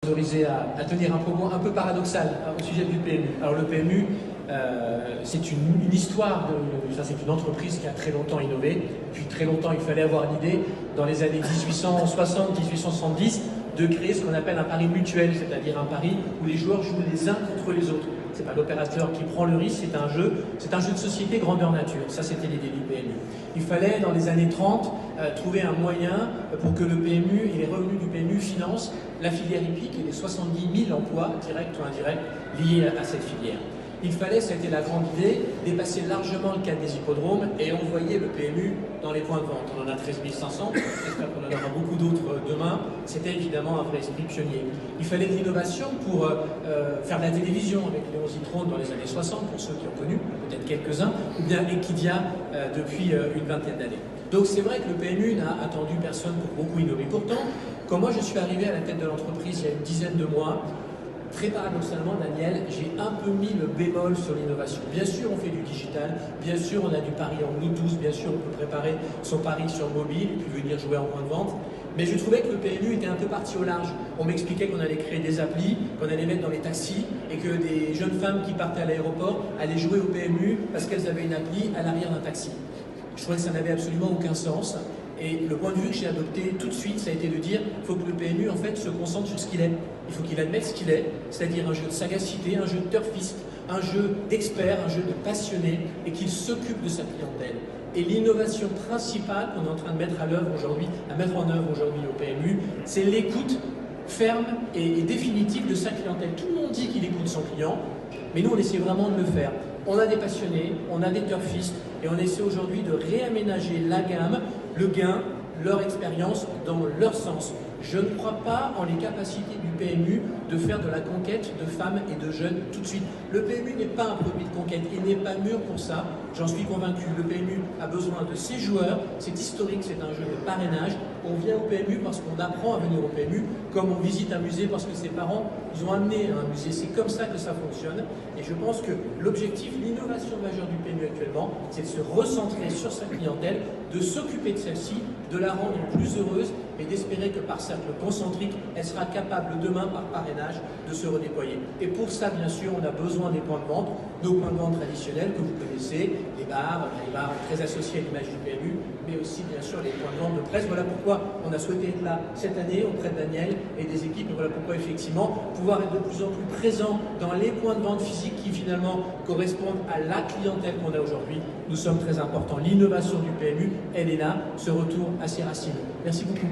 autorisé à tenir un propos un peu paradoxal au sujet du PMU. Alors le PMU, c'est une histoire, c'est une entreprise qui a très longtemps innové. Depuis très longtemps, il fallait avoir l'idée, dans les années 1860-1870, de créer ce qu'on appelle un pari mutuel, c'est-à-dire un pari où les joueurs jouent les uns contre les autres. C'est pas l'opérateur qui prend le risque, c'est un jeu de société grandeur nature. Ça, c'était l'idée du PMU. Il fallait, dans les années 30, trouver un moyen pour que le PMU et les revenus du PMU financent la filière hippique et les 70 000 emplois, directs ou indirects, liés à cette filière. Il fallait, ça a été la grande idée, dépasser largement le cadre des hippodromes et envoyer le PMU dans les points de vente. On en a 13 500, j'espère qu'on en aura beaucoup d'autres demain. C'était évidemment un vrai esprit pionnier. Il fallait de l'innovation pour faire de la télévision avec Léon Zitrone dans les années 60, pour ceux qui ont connu, peut-être quelques-uns, ou bien Equidia depuis une vingtaine d'années. Donc c'est vrai que le PMU n'a attendu personne pour beaucoup innover. Pourtant, quand moi je suis arrivé à la tête de l'entreprise il y a une dizaine de mois, très paradoxalement, Daniel, j'ai un peu mis le bémol sur l'innovation. Bien sûr, on fait du digital, bien sûr, on a du pari en Bluetooth, bien sûr, on peut préparer son pari sur mobile et puis venir jouer en point de vente. Mais je trouvais que le PMU était un peu parti au large. On m'expliquait qu'on allait créer des applis, qu'on allait mettre dans les taxis et que des jeunes femmes qui partaient à l'aéroport allaient jouer au PMU parce qu'elles avaient une appli à l'arrière d'un taxi. Je trouvais que ça n'avait absolument aucun sens. Et le point de vue que j'ai adopté tout de suite, ça a été de dire qu'il faut que le PMU en fait se concentre sur ce qu'il est. Il faut qu'il admette ce qu'il est, c'est-à-dire un jeu de sagacité, un jeu de turfiste, un jeu d'experts, un jeu de passionnés, et qu'il s'occupe de sa clientèle. Et l'innovation principale qu'on est en train de mettre en œuvre aujourd'hui au PMU, c'est l'écoute ferme et définitive de sa clientèle. Tout le monde dit qu'il écoute son client, mais nous on essaie vraiment de le faire. On a des passionnés, on a des turfistes, et on essaie aujourd'hui de réaménager la gamme, le gain, leur expérience dans leur sens. Je ne crois pas en les capacités du PMU de faire de la conquête de femmes et de jeunes tout de suite. Le PMU n'est pas un produit de conquête, il n'est pas mûr pour ça, j'en suis convaincu. Le PMU a besoin de ses joueurs, c'est historique, c'est un jeu de parrainage. On vient au PMU parce qu'on apprend à venir au PMU, comme on visite un musée parce que ses parents nous ont amenés à un musée. C'est comme ça que ça fonctionne. Et je pense que l'objectif, l'innovation majeure du PMU actuellement, c'est de se recentrer sur sa clientèle, de s'occuper de celle-ci, de la rendre plus heureuse et d'espérer que par cercle concentrique, elle sera capable demain, par parrainage, de se redéployer. Et pour ça, bien sûr, on a besoin des points de vente, nos points de vente traditionnels que vous connaissez, les bars très associés à l'image du PMU, mais aussi, bien sûr, les points de vente de presse. Voilà pourquoi on a souhaité être là cette année auprès de Daniel et des équipes. Et voilà pourquoi, effectivement, pouvoir être de plus en plus présent dans les points de vente physiques qui, finalement, correspondent à la clientèle qu'on a aujourd'hui, nous sommes très importants. L'innovation du PMU, elle est là, ce retour à ses racines. Merci beaucoup.